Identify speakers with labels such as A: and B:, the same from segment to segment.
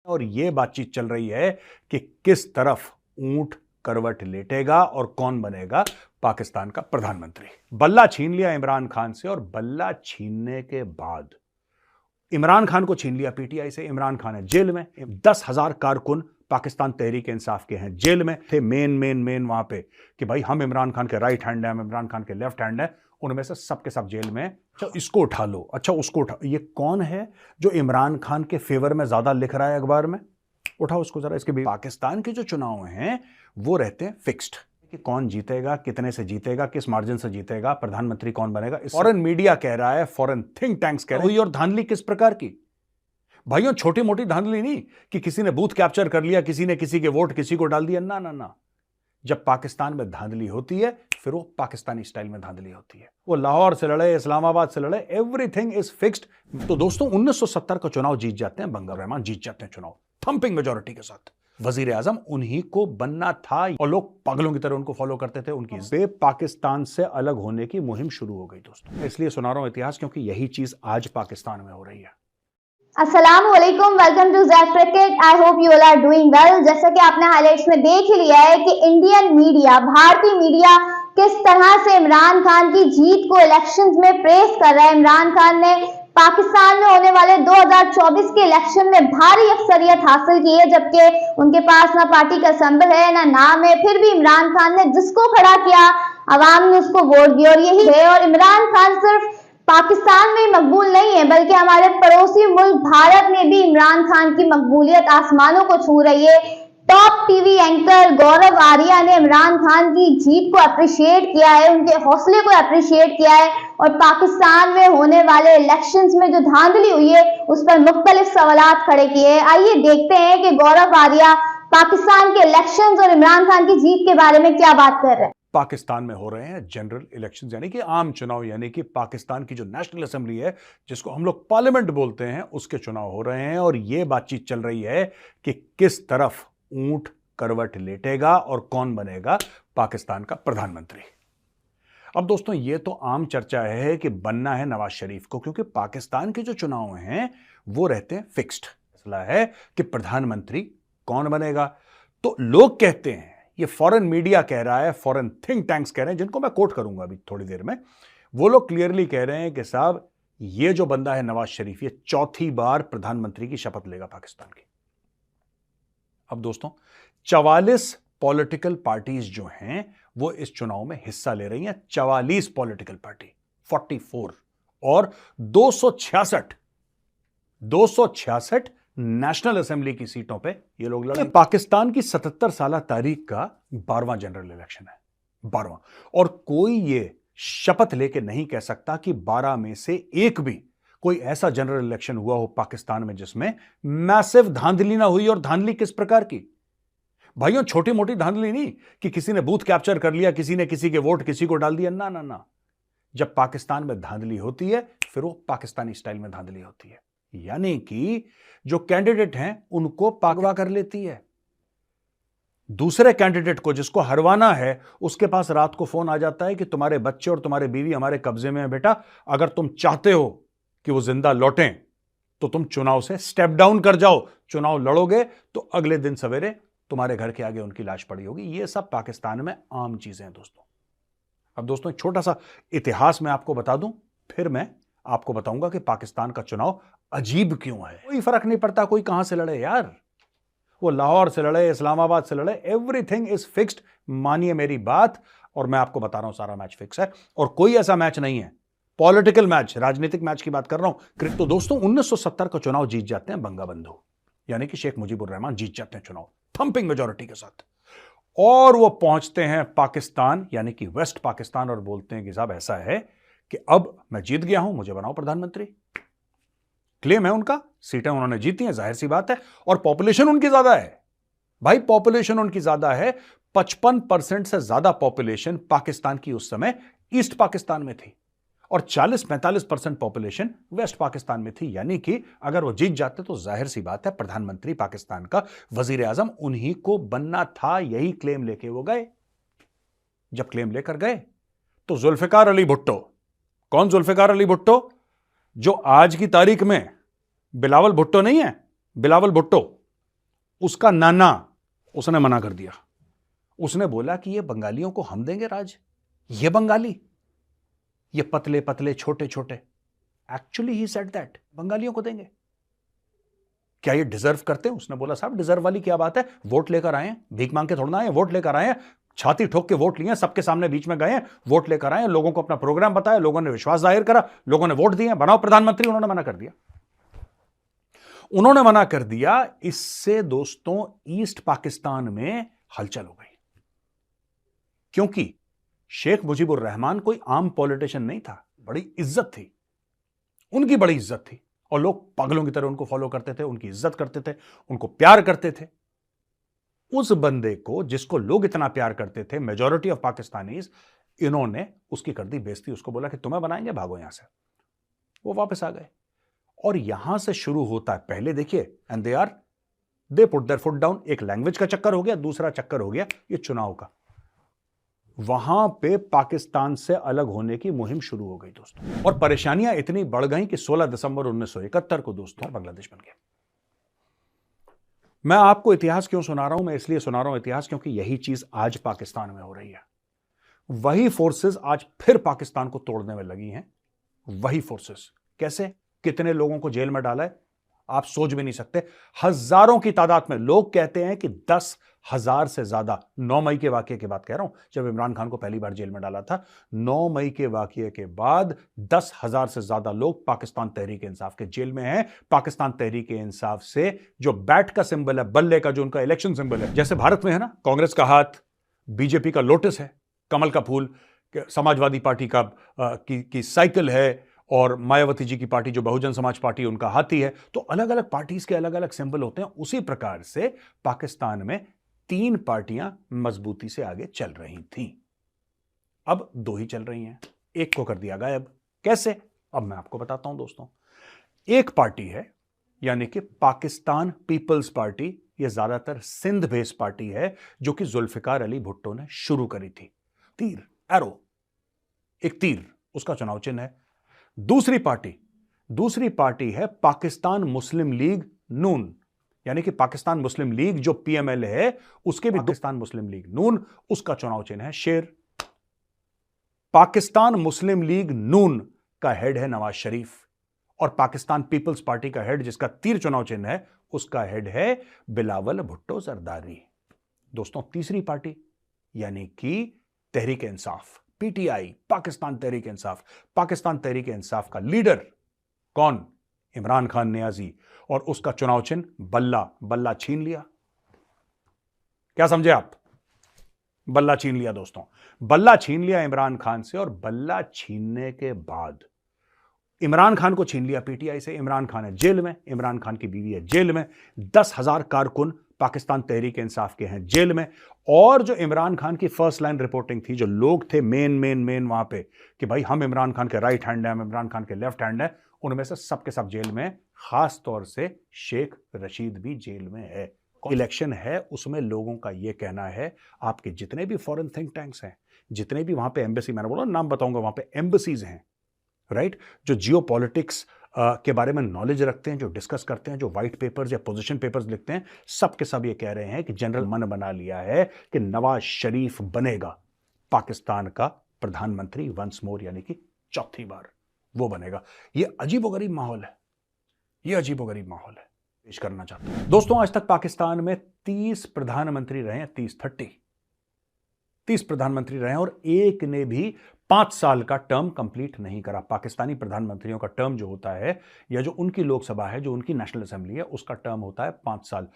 A: और ये बातचीत चल रही है कि किस तरफ ऊंट करवट लेटेगा और कौन बनेगा पाकिस्तान का प्रधानमंत्री। बल्ला छीन लिया इमरान खान से और बल्ला छीनने के बाद इमरान खान को छीन लिया पीटीआई से। इमरान खान है जेल में। 10,000 कारकुन पाकिस्तान तहरीक इंसाफ के हैं जेल में थे। मेन वहां पे कि भाई हम इमरान खान के राइट हैंड है, हम इमरान खान के लेफ्ट हैंड है। उनमें से सबके सब जेल में। अच्छा इसको उठा लो, अच्छा उसको उठा। ये कौन है जो इमरान खान के फेवर में ज्यादा लिख रहा है अखबार में? उठाओ उसको जरा। इसके भी पाकिस्तान के जो चुनाव हैं वो रहते हैं फिक्स्ड कि कौन जीतेगा, कितने से जीतेगा, किस मार्जिन से जीतेगा, प्रधानमंत्री कौन बनेगा। फॉरेन मीडिया कह रहा है, फॉरेन थिंक टैंक्स कह रहे हैं। और धांधली किस प्रकार की भाइयों? छोटी मोटी धांधली नहीं कि किसी ने बूथ कैप्चर कर लिया, किसी ने किसी के वोट किसी को डाल दिया। ना ना ना, जब पाकिस्तान में धांधली होती है फिर वो पाकिस्तानी स्टाइल में धांधली होती है। वो लाहौर से लड़े, इस्लामाबाद से लड़े, एवरीथिंग इज फिक्स्ड। तो दोस्तों 1970 का चुनाव जीत जाते हैं बंगाल रहमान, जीत जाते हैं चुनाव थंपिंग मेजॉरिटी के साथ। वजीर आजम उन्हीं को बनना था और लोग पागलों की तरह उनको फॉलो करते थे। उनकी बे पाकिस्तान से अलग होने की मुहिम शुरू हो गई दोस्तों। इसलिए सुना रहा हूं इतिहास, क्योंकि यही चीज आज पाकिस्तान में हो रही है।
B: अस्सलामुअलैकुम, welcome to Zack cricket. I hope you all are doing well. जैसा कि आपने हाइलाइट्स में देख ही लिया है कि इंडियन मीडिया, भारतीय मीडिया किस तरह से इमरान खान की जीत को इलेक्शंस में प्रेस कर रहा है। इमरान खान ने पाकिस्तान में होने वाले 2024 के इलेक्शन में भारी अक्सरियत हासिल की है, जबकि उनके पास ना पार्टी का सिंबल है ना नाम है। फिर भी इमरान खान ने जिसको खड़ा किया, अवाम ने उसको वोट दिया और यही है। और इमरान खान सिर्फ पाकिस्तान में मकबूल नहीं है, बल्कि हमारे पड़ोसी मुल्क भारत में भी इमरान खान की मकबूलियत आसमानों को छू रही है। टॉप टीवी एंकर गौरव आर्या ने इमरान खान की जीत को अप्रिशिएट किया है, उनके हौसले को अप्रिशिएट किया है और पाकिस्तान में होने वाले इलेक्शंस में जो धांधली हुई है उस पर मुख्तलिफ सवालात खड़े किए। आइए देखते हैं कि गौरव आर्या पाकिस्तान के इलेक्शंस और इमरान खान की जीत के बारे में क्या बात कर रहे हैं।
A: पाकिस्तान में हो रहे हैं जनरल इलेक्शंस, यानी कि आम चुनाव, यानी कि पाकिस्तान की जो नेशनल असेंबली है जिसको हम लोग पार्लियामेंट बोलते हैं, उसके चुनाव हो रहे हैं। और यह बातचीत चल रही है कि किस तरफ ऊंट करवट लेटेगा और कौन बनेगा पाकिस्तान का प्रधानमंत्री। अब दोस्तों ये तो आम चर्चा है कि बनना है नवाज शरीफ को, क्योंकि पाकिस्तान के जो चुनाव हैं वो रहते हैं फिक्स्ड। मसला है कि प्रधानमंत्री कौन बनेगा। तो लोग कहते हैं, ये फॉरेन मीडिया कह रहा है, फॉरेन थिंक टैंक्स कह रहे हैं, जिनको मैं कोट करूंगा अभी थोड़ी देर में, वो लोग क्लियरली कह रहे हैं कि साहब ये जो बंदा है नवाज शरीफ, ये चौथी बार प्रधानमंत्री की शपथ लेगा पाकिस्तान की। अब दोस्तों 44 पॉलिटिकल पार्टीज जो हैं वो इस चुनाव में हिस्सा ले रही हैं। 44 पॉलिटिकल पार्टी, 44 और 266 नेशनल असेंबली की सीटों पे ये लोग लड़े। पाकिस्तान की 77 साल तारीख का 12वां जनरल इलेक्शन है, 12वां। और कोई ये शपथ लेके नहीं कह सकता कि 12 में से एक भी कोई ऐसा जनरल इलेक्शन हुआ हो पाकिस्तान में जिसमें मैसिव धांधली ना हुई। और धांधली किस प्रकार की भाइयों? छोटी मोटी धांधली नहीं कि किसी ने बूथ कैप्चर कर लिया, किसी ने किसी के वोट किसी को डाल दिया। ना ना ना, जब पाकिस्तान में धांधली होती है फिर वो पाकिस्तानी स्टाइल में धांधली होती है, यानी कि जो कैंडिडेट हैं उनको पागवा कर लेती है। दूसरे कैंडिडेट को जिसको हरवाना है उसके पास रात को फोन आ जाता है कि तुम्हारे बच्चे और तुम्हारे बीवी हमारे कब्जे में है बेटा, अगर तुम चाहते हो कि वो जिंदा लौटें तो तुम चुनाव से स्टेप डाउन कर जाओ। चुनाव लड़ोगे तो अगले दिन सवेरे तुम्हारे घर के आगे उनकी लाश पड़ी होगी। ये सब पाकिस्तान में आम चीजें हैं दोस्तों। अब दोस्तों एक छोटा सा इतिहास मैं आपको बता दूं, फिर मैं आपको बताऊंगा कि पाकिस्तान का चुनाव अजीब क्यों है। कोई फर्क नहीं पड़ता कोई कहां से लड़े यार, वो लाहौर से लड़े, इस्लामाबाद से लड़े, एवरीथिंग इज फिक्स्ड। मानिए मेरी बात, और मैं आपको बता रहा हूं सारा मैच फिक्स है और कोई ऐसा मैच नहीं है पॉलिटिकल मैच, राजनीतिक मैच की बात कर रहा हूं। तो दोस्तों 1970 का चुनाव जीत जाते हैं बंगाबंधु, यानी कि शेख मुजीबुर रहमान जीत जाते हैं चुनाव थंपिंग मेजॉरिटी के साथ। और वो पहुंचते हैं पाकिस्तान, यानी कि वेस्ट पाकिस्तान, और बोलते हैं कि साहब ऐसा है कि अब मैं जीत गया हूं, मुझे बनाओ प्रधानमंत्री। क्लेम है उनका, सीटें उन्होंने जीती हैं, जाहिर सी बात है। और पॉपुलेशन उनकी ज्यादा है भाई, पॉपुलेशन उनकी ज्यादा है। 55% से ज्यादा पॉपुलेशन पाकिस्तान की उस समय ईस्ट पाकिस्तान में थी और 40-45% पॉपुलेशन वेस्ट पाकिस्तान में थी। यानी कि अगर वो जीत जाते तो जाहिर सी बात है प्रधानमंत्री पाकिस्तान का, वजीर आजम उन्हीं को बनना था। यही क्लेम लेके वो गए। जब क्लेम लेकर गए तो जुल्फिकार अली भुट्टो, कौन जुल्फिकार अली भुट्टो? जो आज की तारीख में बिलावल भुट्टो नहीं है, बिलावल भुट्टो उसका नाना, उसने मना कर दिया। उसने बोला कि ये बंगालियों को हम देंगे राज, ये बंगाली, ये पतले पतले छोटे छोटे। एक्चुअली ही सेड दैट, बंगालियों को देंगे। क्या ये डिजर्व करते हैं? उसने बोला साहब डिजर्व वाली क्या बात है, वोट लेकर आए हैं, भीख मांग के थोड़ा आए हैं, वोट लेकर आए हैं, छाती ठोक के वोट लिए, सबके सामने बीच में गए, वोट लेकर आए, लोगों को अपना प्रोग्राम बताया, लोगों ने विश्वास जाहिर करा, लोगों ने वोट दिए, बनाओ प्रधानमंत्री। उन्होंने मना कर दिया, उन्होंने मना कर दिया। इससे दोस्तों ईस्ट पाकिस्तान में हलचल हो गई, क्योंकि शेख मुजीबुर रहमान कोई आम पॉलिटिशियन नहीं था, बड़ी इज्जत थी, उनकी बड़ी इज्जत थी, और लोग पागलों की तरह उनको फॉलो करते थे, उनकी इज्जत करते थे, उनको प्यार करते थे। उस बंदे को जिसको लोग इतना प्यार करते थे, मेजॉरिटी ऑफ पाकिस्तानीज, इन्होंने उसकी कर दी बेइज्जती। उसको बोला कि तुम्हें बनाएंगे, भागो यहां से। वो वापस आ गए, और यहां से शुरू होता है, पहले देखिए, and they put there foot down. एक लैंग्वेज का चक्कर हो गया, दूसरा चक्कर हो गया ये चुनाव का। वहां पे पाकिस्तान से अलग होने की मुहिम शुरू हो गई दोस्तों, और परेशानियां इतनी बढ़ गई कि 16 दिसंबर 1971 को दोस्तों बांग्लादेश बन गया। मैं आपको इतिहास क्यों सुना रहा हूं? मैं इसलिए सुना रहा हूं इतिहास क्योंकि यही चीज आज पाकिस्तान में हो रही है। वही फोर्सेस आज फिर पाकिस्तान को तोड़ने में लगी हैं। वही फोर्सेस कैसे, कितने लोगों को जेल में डाला है आप सोच भी नहीं सकते। हजारों की तादाद में, लोग कहते हैं कि 10,000 से ज्यादा। 9 मई के वाकये की बात कह रहा हूं, जब इमरान खान को पहली बार जेल में डाला था। 9 मई के वाकये के बाद 10,000 से ज्यादा लोग पाकिस्तान तहरीक इंसाफ के जेल में हैं। पाकिस्तान तहरीक इंसाफ से जो बैट का सिंबल है, बल्ले का, जो उनका इलेक्शन सिंबल है, जैसे भारत में है ना, कांग्रेस का हाथ, बीजेपी का लोटस है, कमल का फूल, समाजवादी पार्टी का की साइकिल है, और मायावती जी की पार्टी जो बहुजन समाज पार्टी, उनका हाथी है। तो अलग अलग पार्टीज के अलग अलग सिंबल होते हैं। उसी प्रकार से पाकिस्तान में 3 पार्टियां मजबूती से आगे चल रही थीं। अब 2 ही चल रही हैं, एक को कर दिया गायब। कैसे? अब मैं आपको बताता हूं दोस्तों। एक पार्टी है, यानी कि पाकिस्तान पीपल्स पार्टी। यह ज्यादातर सिंध बेस्ड पार्टी है, जो कि जुल्फिकार अली भुट्टो ने शुरू करी थी। तीर, एरो, एक तीर, उसका चुनाव चिन्ह है। दूसरी पार्टी है पाकिस्तान मुस्लिम लीग नून, यानी कि पाकिस्तान मुस्लिम लीग जो पीएमएल है, उसके भी पाकिस्तान मुस्लिम लीग नून, उसका चुनाव चिन्ह है शेर। पाकिस्तान मुस्लिम लीग नून का हेड है नवाज शरीफ, और पाकिस्तान पीपल्स पार्टी का हेड, जिसका तीर चुनाव चिन्ह है, उसका हेड है बिलावल भुट्टो जरदारी। दोस्तों तीसरी पार्टी, यानी कि तहरीक इंसाफ, पीटीआई, पाकिस्तान तहरीक इंसाफ। पाकिस्तान तहरीक इंसाफ का लीडर कौन? इमरान खान नियाजी, और उसका चुनाव चिन्ह बल्ला। बल्ला छीन लिया, क्या समझे आप? बल्ला छीन लिया दोस्तों, बल्ला छीन लिया इमरान खान से। और बल्ला छीनने के बाद इमरान खान को छीन लिया पीटीआई से। इमरान खान है जेल में, इमरान खान की बीवी है जेल में, 10,000 कारकुन पाकिस्तान तहरीक इंसाफ के हैं जेल में। और जो इमरान खान की फर्स्ट लाइन रिपोर्टिंग थी, जो लोग थे मेन वहां पे कि भाई हम इमरान खान के राइट हैंड हैं, हम इमरान खान के लेफ्ट हैंड हैं, उनमें से सबके सब जेल में। खास तौर से शेख रशीद भी जेल में है। इलेक्शन है, उसमें लोगों का यह कहना है, आपके जितने भी फॉरेन थिंक टैंक्स हैं, जितने भी वहां पे एम्बेसी, मैंने बोला नाम बताऊंगा, वहां पे एम्बेसीज हैं, राइट, जो जियो पॉलिटिक्स के बारे में नॉलेज रखते हैं, जो डिस्कस करते हैं, जो व्हाइट पेपर्स या पोजीशन पेपर्स लिखते हैं, सब के सब ये कह रहे हैं कि जनरल मन बना लिया है कि नवाज शरीफ बनेगा पाकिस्तान का प्रधानमंत्री वंस मोर, यानी कि चौथी बार वो बनेगा। ये अजीबोगरीब माहौल है, ये अजीबोगरीब माहौल है। पेश करना चाहता हूं दोस्तों, आज तक पाकिस्तान में 30 प्रधानमंत्री रहे हैं, 30 प्रधानमंत्री रहे हैं, और एक ने भी 5 साल का टर्म कंप्लीट नहीं करा। पाकिस्तानी प्रधानमंत्रियों का टर्म जो होता है, या जो उनकी लोकसभा है, जो उनकी नेशनल असेंबली है, उसका टर्म होता है 5 साल।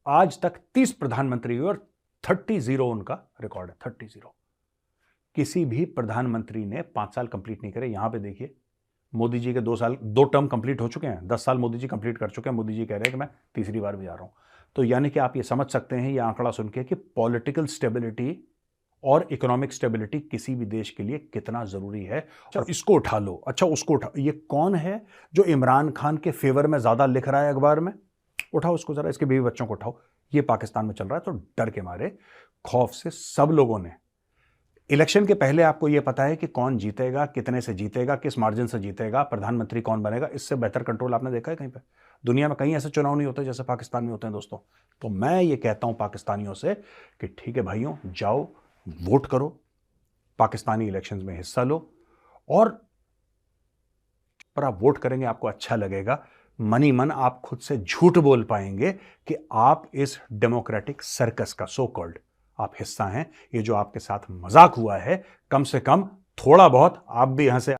A: आज तक 30 प्रधानमंत्री हुए, और 30 उनका रिकॉर्ड है, 30। किसी भी प्रधानमंत्री ने 5 साल कंप्लीट नहीं करे। यहां पे देखिए, मोदी जी के 2 टर्म कंप्लीट हो चुके हैं, 10 साल मोदी जी कंप्लीट कर चुके हैं। मोदी जी कह रहे हैं कि मैं तीसरी बार भी जा रहा हूं। तो यानी कि आप ये समझ सकते हैं, ये आंकड़ा सुन के, कि पॉलिटिकल स्टेबिलिटी और इकोनॉमिक स्टेबिलिटी किसी भी देश के लिए कितना जरूरी है। अच्छा इसको उठा लो, अच्छा उसको उठा। ये कौन है जो इमरान खान के फेवर में ज्यादा लिख रहा है अखबार में? उठाओ इसको जरा, इसके बीवी बच्चों को उठाओ। ये पाकिस्तान में चल रहा है। तो डर के मारे, खौफ से सब लोगों ने, इलेक्शन के पहले आपको यह पता है कि कौन जीतेगा, कितने से जीतेगा, किस मार्जिन से जीतेगा, प्रधानमंत्री कौन बनेगा। इससे बेहतर कंट्रोल आपने देखा है कहीं पे? दुनिया में कहीं ऐसे चुनाव नहीं होते जैसे पाकिस्तान में होते हैं दोस्तों। तो मैं ये कहता हूं पाकिस्तानियों से कि ठीक है भाइयों, जाओ वोट करो, पाकिस्तानी इलेक्शंस में हिस्सा लो, और पर आप वोट करेंगे आपको अच्छा लगेगा, मनी मन आप खुद से झूठ बोल पाएंगे कि आप इस डेमोक्रेटिक सर्कस का सो कॉल्ड आप हिस्सा हैं। ये जो आपके साथ मजाक हुआ है, कम से कम थोड़ा बहुत आप भी यहां से